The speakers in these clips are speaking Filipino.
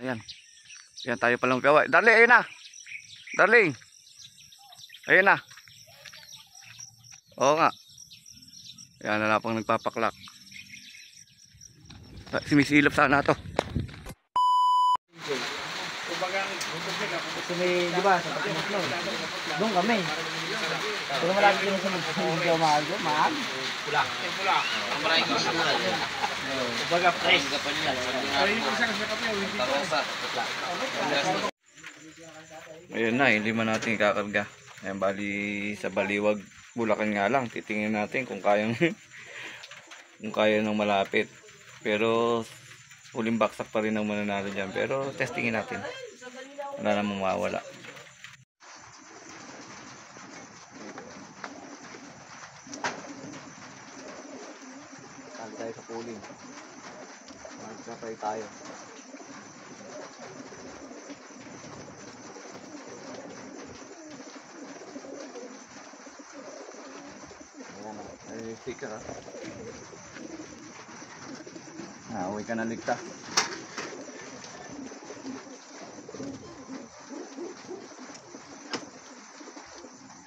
Ayan. Ayan tayo palang gawa. Darling, ayun na. Darling. Ayun na. Oo nga. Ayan na pang nagpapaklak. Simisilap sana to. Di ba, sa Patimotlo, doon kami. Pero malapit din sa Medyo Umago, Maag. Pula. Ang maraming kasulat. Kumbaga, fresh. Ayun na, hindi man natin ikakarga. Ayan, bali sa Baliwag, Bulacan nga lang. Titingnan natin kung kayang kung kaya nang malapit. Pero huling baksak pa rin ang mananalo dyan. Pero testingin natin. Wala namang mawawala. Sali tayo sa pooling. Magkatay tayo. Ayan na. Ayun yung sticker ha. Uwi ka na ligtas.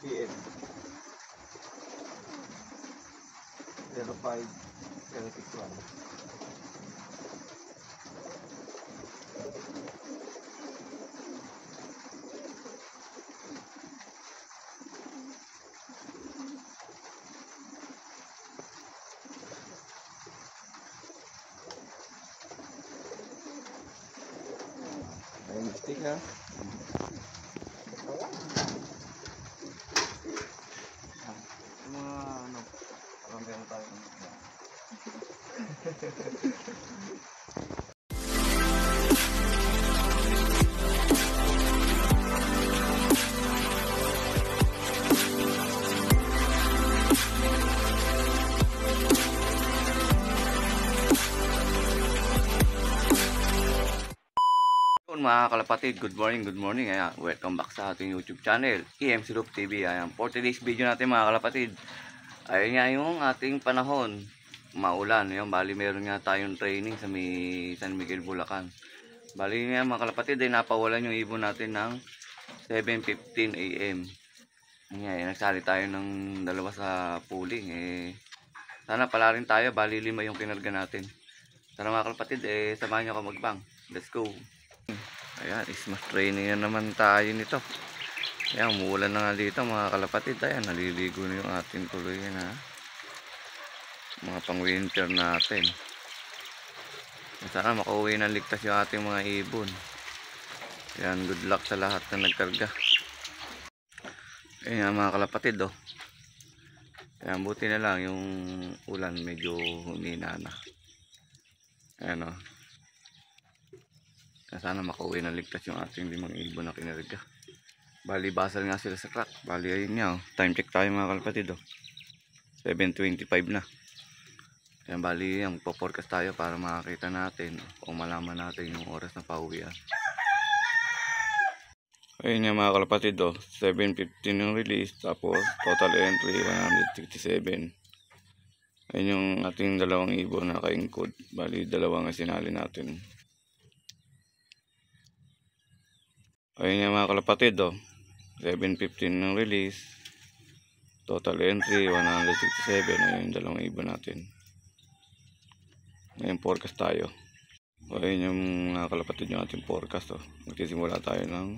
PM 05061. Ayun yung sticker. Mga ano, parang gano'n tayo. Mga kalapatid, good morning. Ayan, welcome back sa ating YouTube channel, EM Sirup TV. Ayan, for today's video natin mga kalapatid, ayun nga yung ating panahon, maulan. Ayan, bali meron nga tayong training sa San Miguel, Bulacan. Bali nga mga kalapatid, ay napawalan yung ibon natin ng 7:15 AM. Ayan, nagsali tayo ng dalawa sa pooling. Sana pala rin tayo, bali 5 yung kinarga natin. Sana mga kalapatid, samahan nyo ako magbang. Let's go! Ayan, ismas training na naman tayo nito. Ayan, umuulan na nga dito mga kalapatid. Ayan, naliligo na yung ating tuloy na mga pang winter natin. Sana makauwi ng ligtas yung ating mga ibon. Ayan, good luck sa lahat na nagkarga. Ayan mga kalapatid oh. Ayan, buti na lang yung ulan medyo humina na. Ayan oh. Sana makauwi na ligtas yung ating 5 ibon na kinarga. Bali basal nga sila sa crack. Bali ayun nga oh. Time check tayo mga kalapatid oh. 7:25 na. Ayan, bali yung po-forecast tayo para makakita natin o malaman natin yung oras na pauwian. Ayun nga mga kalapatid oh. 7:15 yung release. Tapos total entry 167. Ayun yung ating 2 ibon na ka-encode. Bali 2 nga sinali natin. Ayun nga mga kalapatid oh. 7:15 ng release. Total entry 167. Ayun yung 2 ibon natin. Ngayon forecast tayo. Ayun yung mga kalapatid yung ating forecast oh. Magsisimula tayo ng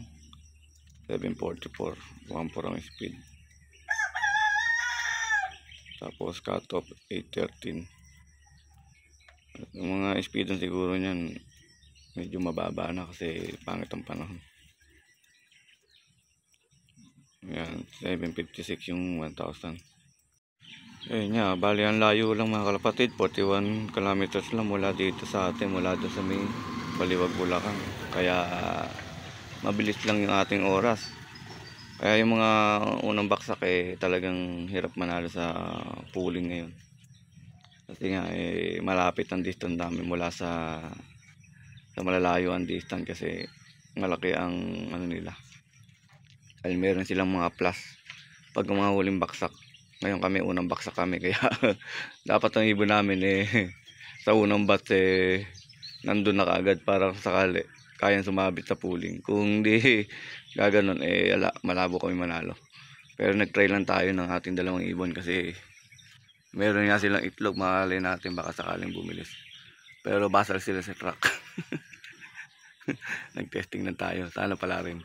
7:44. 1.4 ang speed. Tapos cut off 8:13. Yung mga speed siguro niyan medyo mababa na kasi pangit ang panahon. Ayan, 7:56 yung 1,000. Ayun nga, bali ang layo lang mga kalapatid, 41 kilometers lang mula dito sa atin, mula doon sa may Baliwag, Bulacan. Kaya mabilis lang yung ating oras. Kaya yung mga unang baksak talagang hirap manalo sa pooling ngayon. Kasi nga malapit ang distance namin mula sa malalayo ang distance kasi malaki ang ano nila. Ay meron silang mga plus pag mga huling baksak. Ngayon kami unang baksak kami kaya dapat ang ibon namin sa unang bat nandun na kaagad para sakali kayang sumabit sa puling. Kung di gaganon, malabo kami manalo. Pero nag-try lang tayo ng ating dalawang ibon kasi meron nga silang itlog, makalay natin baka sakaling bumilis. Pero basal sila sa truck. Nag-testing na tayo, sana pala rin.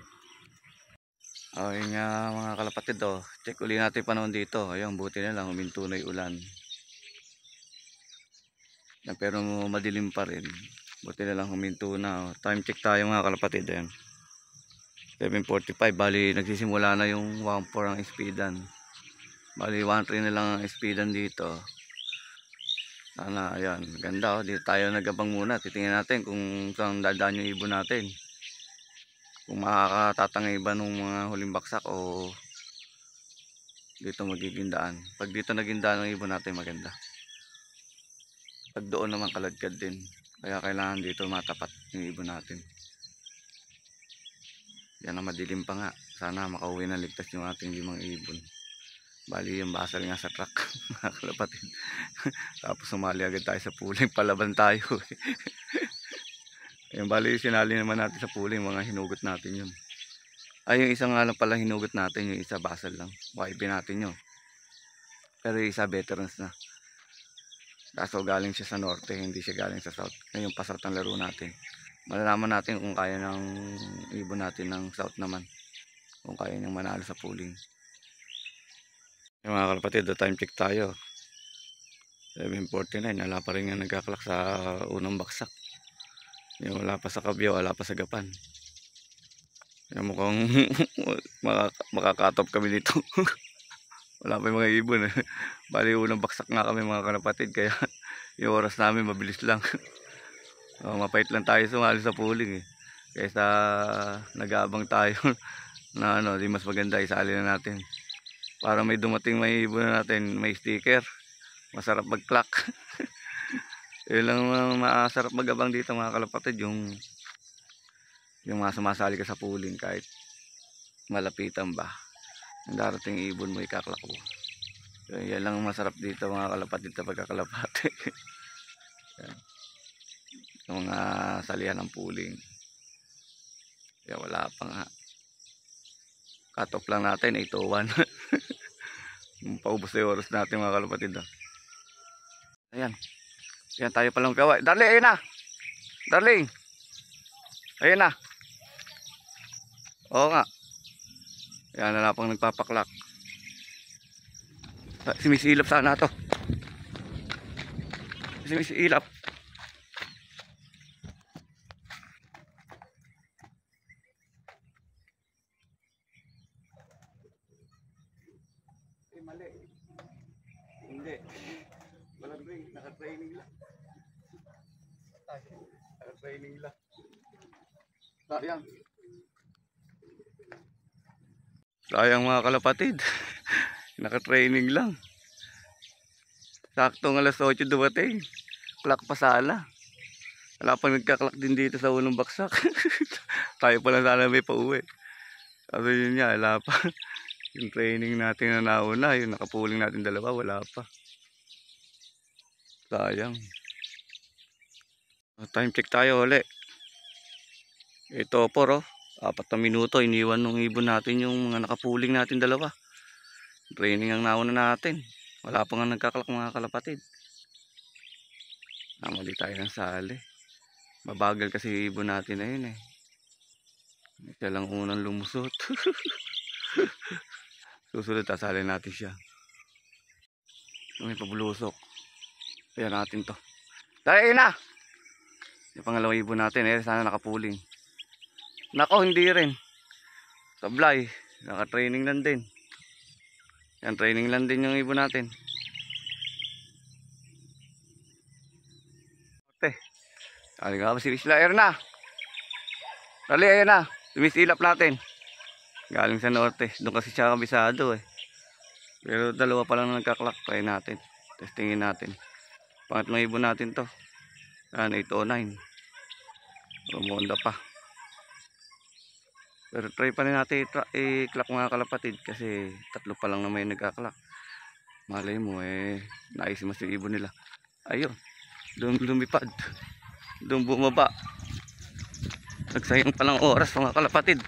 Okay nga mga kalapatid, check uli natin panahon dito. Ayun, buti na lang huminto na yung ulan. Pero madilim pa rin. Buti na lang huminto na. Time check tayo mga kalapatid. Ayan. 7:45. Bali nagsisimula na yung 1.4 ang speedan. Bali 1.3 na lang ang speedan dito. Sana ayan. Ganda dito tayo nagabang muna. Titingnan natin kung saan dadaan yung ibon natin. Kung makakatatangay ba nung mga huling baksak o dito magiging daan. Pag dito naging daan ng ibon natin maganda. Pag doon naman kaladkad din. Kaya kailangan dito matapat yung ibon natin. Yan na madilim pa nga. Sana makauwi na ligtas yung ating 5 ibon. Bali yung basal nga sa truck. Mga kalapatid. Tapos sumali agad tayo sa puling. Palaban tayo. Yung bali sinali naman natin sa puling. Mga hinugot natin yun. Ay yung isa nga lang pala hinugot natin. Yung isa basal lang. YB natin yun. Pero yung isa veterans na. Kaso galing siya sa norte. Hindi siya galing sa south. Ngayon pasart ang laro natin. Malalaman natin kung kaya ng ibon natin ng south naman. Kung kaya niyang manalo sa puling. Yung mga kalapatid, time check tayo. 7:49. Wala pa rin nga nagkaklak sa unang baksak. Yung wala pa sa kabyo, wala pa sa gapan. Yung mukhang makakatop kami dito. Wala pa yung mga ibon. Bali unang baksak nga kami mga kalapatid. Kaya yung oras namin mabilis lang. Mapait lang tayo sumali sa puling kaysa nag-aabang tayo na di mas maganda isali na natin para may dumating may ibon na natin, may sticker, masarap mag-clock. Yun lang masarap mag-abang dito mga kalapatid, yung mga sumasali ka sa puling kahit malapitan ba yung darating ibon mo ikaklak mo. Yan lang masarap dito mga kalapatid sa pagkakalapati. Yung mga salihan ng puling. Kaya wala pa nga. Cut off lang natin 8:01. Paubos na yung oras natin mga kalapatid. Ayan. Ayan tayo palang gawa. Darling, ayun na. Darling. Ayun na. Oo nga. Ayan na pang nagpapaklak. Simisilap sana to. Simisilap. Mali. Hindi. Walang ring. Naka-training lang. Naka-training lang. Sayang. Sayang mga kalapatid. Naka-training lang. Saktong alas 8 dumating. Klak pa sala. Wala pang nagkaklak din dito sa unang baksak. Tayo pa lang sana may pauwi. Kasi yun nga, wala pa. Yung training natin na nauna, yung nakapuling natin dalawa, wala pa. Sayang. Time check tayo ulit. Ito po, 4 na minuto, iniwan ng ibon natin yung mga nakapuling natin dalawa. Training ang nauna natin. Wala pa nga nagkakalak mga kalapatid. Mali tayo ng sali. Mabagal kasi ibon natin na yun Siya lang unang lumusot. Susunod tasalin natin siya. May pabulusok. Ayan natin to. Dahil na! Yung pangalawang ibon natin sana nakapuling. Nako hindi rin. Sablay. Naka-training lang din. Yan training lang din yung ibon natin. Okay. Dali nga ba si Isla Air na? Dali ayan na. Tumisilap natin. Galing sa norte. Doon kasi siya kabisado Pero dalawa pa lang nagkaklak. Try natin. Testingin natin. Pangatlong ibon natin to. Yan 809. Rumonda pa. Pero try pa rin natin i-clock mga kalapatid. Kasi tatlo pa lang na may nagkaklak. Malay mo naisin mas yung ibon nila. Ayun. Doon lumipad. Doon bumaba. Nagsayang palang oras mga kalapatid.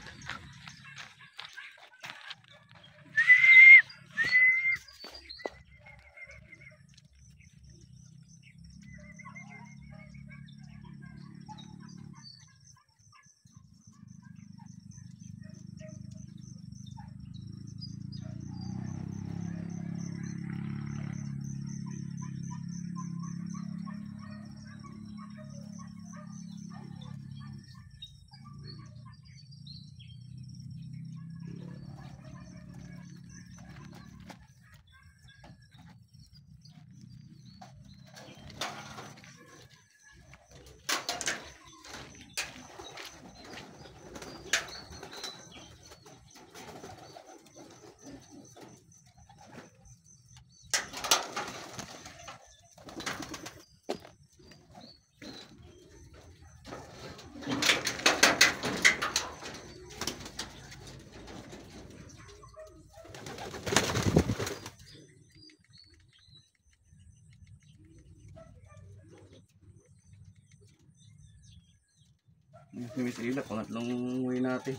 Miss Ila, pangatlong uwi natin.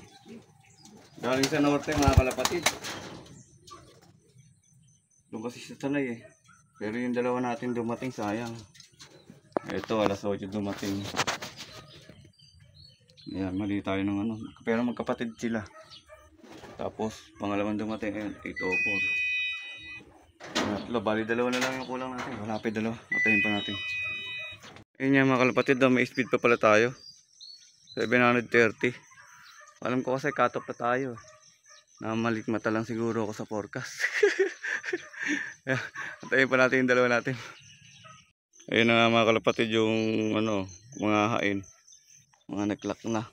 Galing sa norte mga kalapatid. Doon kasi sa Tanay eh. Pero yung dalawa natin dumating, sayang. Ito, alas 8 dumating. Ayan, mali tayo ng ano. Pero magkapatid sila. Tapos, pangalawang dumating, ayun, 8:04. Bali, dalawa na lang yung kulang natin. Malapit dalawa. Matayin pa natin. Ayun yan mga kalapatid, may speed pa pala tayo. 730. Alam ko kasi cut off na tayo. Namalikmata lang siguro ako sa forecast. Antayin pa natin yung dalawa natin. Ayun na nga mga kalapatid yung ano, mga hain. Mga naglock na.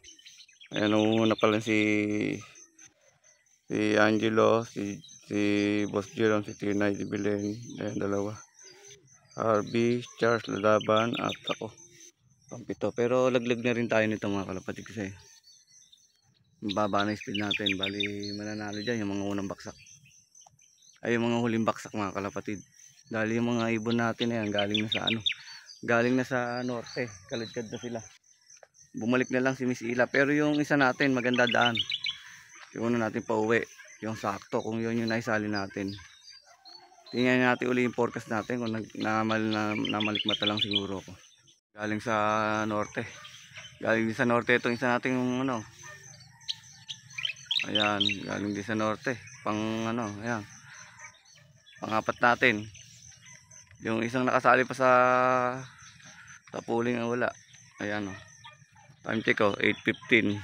Ayan, una pala si Angelo, si Boss Jerome, si Tinay, si Belen. Ayan, dalawa. RB, Charles Ladaban at ako. Pampito. Pero laglag na rin tayo nito mga kalapatid kasi baba na speed natin. Bali mananalo dyan yung mga unang baksak. Ay yung mga huling baksak mga kalapatid. Dahil yung mga ibon natin ayan, galing na sa ano. Galing na sa norte. Kaladkad na sila. Bumalik na lang si Miss Ila. Pero yung isa natin maganda daan. Yung una natin pa uwi. Yung sakto kung yun yung naisali natin. Tingnan natin uli yung forecast natin kung namalikmata lang siguro ko. Galing sa norte. Galing din sa norte itong isa natin yung ano. Ayan, galing din sa norte. Pang ano, ayan. Pang-apat natin. Yung isang nakasali pa sa puling na wala. Ayan o. Time check o, 8:15.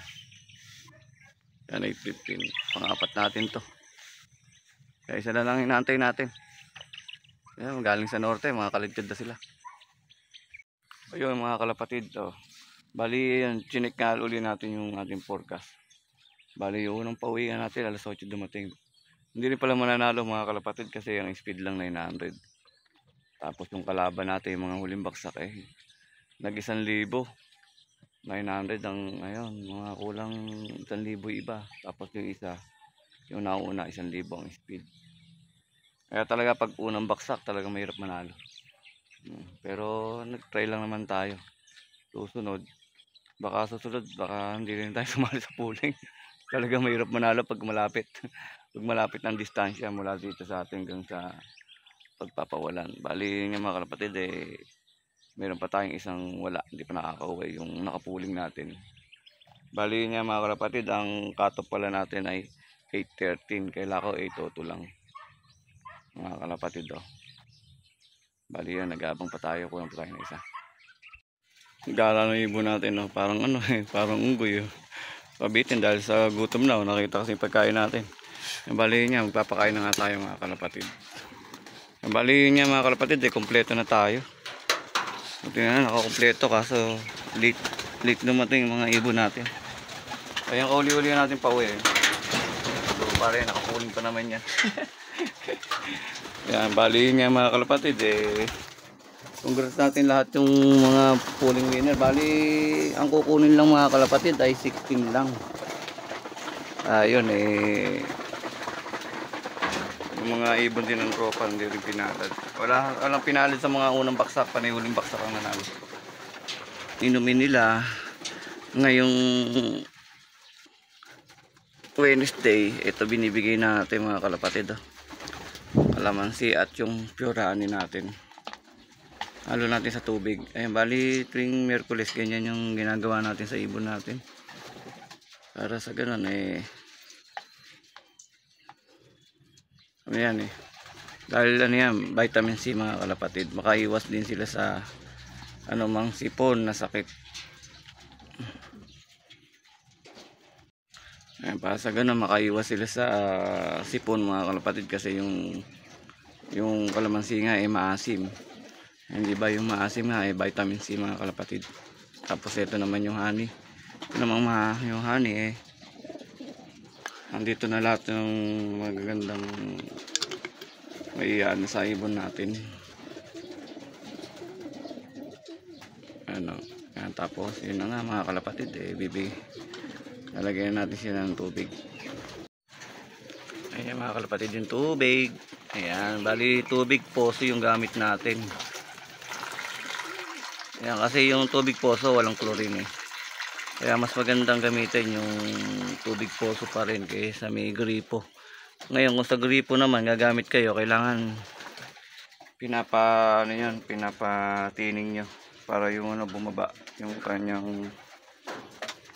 Ayan, 8:15. Pang-apat natin to. Kaya isa na lang inaantay natin. Ayan, galing sa norte, mga kaligtad na sila. Ayun mga kalapatid, oh. Bali yan, chinek nga uli natin yung ating forecast. Bali yung unang pauwian natin, alas 8 dumating. Hindi rin pala mananalo mga kalapatid kasi ang speed lang 900. Tapos yung kalaban natin, yung mga huling baksak eh, nag 1,000. 900 ang, ayun, mga kulang 1,000 iba. Tapos yung isa, yung nauna 1,000 ang speed. Kaya talaga pag unang baksak, talaga mahirap manalo. Pero nag-try lang naman tayo. Susunod, baka hindi rin tayo sumali sa pooling. Talaga mahirap manalo pag malapit. Pag malapit ng distansya mula dito sa atin hanggang sa pagpapawalan. Bali nga mga kalapatid eh, meron pa tayong isang wala, hindi pa nakakauwi yung nakapuling natin. Bali nga mga kalapatid, ang cut-off pala natin ay 8:13. Kailangan ko 8:02 lang. Mga kalapatid oh. Bali yan, nag-aabang pa tayo, kulang pa tayo na isa. Gala ng ibon natin, no? Parang ano eh, parang unggoy. Oh. Pabitin dahil sa gutom na, oh. Nakita kasi yung pagkain natin. Bali niya, magpapakain na nga tayo mga kalapatid. Bali niya mga kalapatid, eh, kompleto na tayo. Buti na, nakakompleto kaso late dumating mga ibon natin. Ayan, kauli-uli natin pa uwi. So, pare, nakapuling pa naman yan. Yan, bali nga mga kalapatid eh, congrats natin lahat yung mga pooling winner. Bali ang kukunin lang mga kalapatid ay 16 lang. Ayun eh, yung mga ibon din ng tropa hindi rin pinalad. Walang pinalad sa mga unang baksak, panay huling baksak ang nanalo. Inumin nila ngayong Wednesday, ito binibigay natin mga kalapatid. Kalamansi at yung pure honey natin. Halo natin sa tubig. Ayan, bali tuwing Miyerkules ganyan yung ginagawa natin sa ibon natin. Para sa ganun ayan dahil ano yan, vitamin C mga kalapatid, makaiwas din sila sa anumang sipon na sakit. Ayan, para sa ganun makaiwas sila sa sipon mga kalapatid, kasi yung kalamansi nga maasim. Hindi ba yung maasim nga vitamin C mga kalapatid. Tapos ito naman yung honey. Ito naman yung honey andito na lahat ng magagandang may sa ibon natin. Yan, tapos yun na nga mga kalapatid, lalagyan natin sila ng tubig. Ayan mga kalapatid, yung tubig. Ayan, bali tubig poso yung gamit natin. Ayan, kasi yung tubig poso walang chlorine kaya mas magandang gamitin yung tubig poso pa rin kaysa may gripo. Ngayon kung sa gripo naman gagamit kayo, kailangan pinapatining nyo para yung bumaba yung kanyang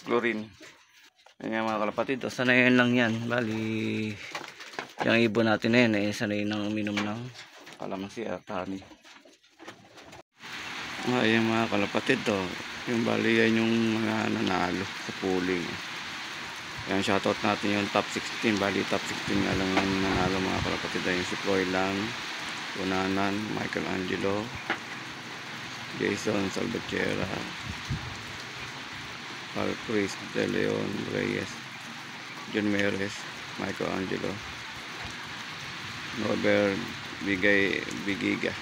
chlorine. Ayan mga kalapatid, sanayin lang yan. Bali yung ibon natin na yan sanayin ng uminom ng kalamansi at honey. Ayan mga kalapatid, yung bali yan yung mga nanalo sa pooling. Ayan, shoutout natin yung top 16. Bali top 16 nga lang yung nanalo mga kalapatid. Yung si Froilan, Unanan, Michelangelo, Jason Salvatierra, Carl Chris De Leon Reyes, John Meres, Michelangelo, Robert Bigiga,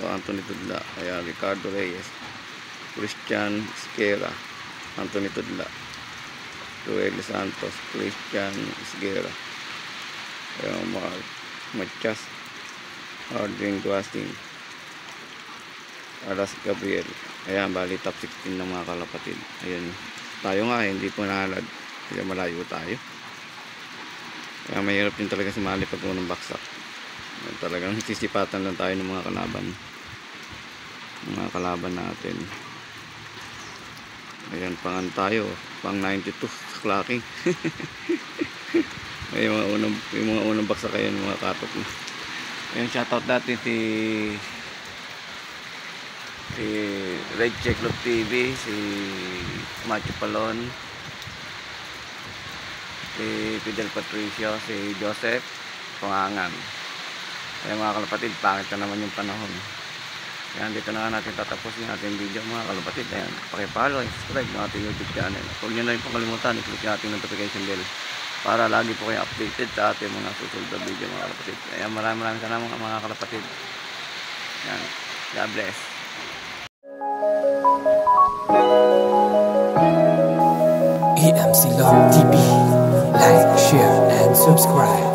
Anthony Tudla, Ricardo Reyes, Christian Esquera, Anthony Tudla, Joel Santos, Christian Esquera, Mark Machas, Harding Guasting, Aras Gabriel. Ayan, bali top 16 ng mga kalapatid. Ayan, tayo nga hindi po nahalad kaya malayo tayo. Kaya mahirap din talaga sumali pag unang baksak. Ayan, talagang sisipatan lang tayo ng mga kalaban natin. Ayan, pangan tayo, pang 92 sa clocking. Ay, yung mga unang baksa kayo, mga katok na. Ayan, shoutout natin si Red Check Look TV, si Macho Palon, si Fidel Patricio, si Joseph Pangangan. Ayan mga kalapatid, pangit na naman yung panahon. Ayan, dito na natin tatapusin ating video mga kalapatid. Ayan, pakipollow and subscribe ng ating YouTube channel. Huwag nyo na rin pong kalimutan, i-click yung ating notification bell para lagi po kayo updated sa ating mga susunod na video mga kalapatid. Ayan, maraming salamat mga kalapatid. Ayan, God bless. EMC Love TV. Like, share, and subscribe.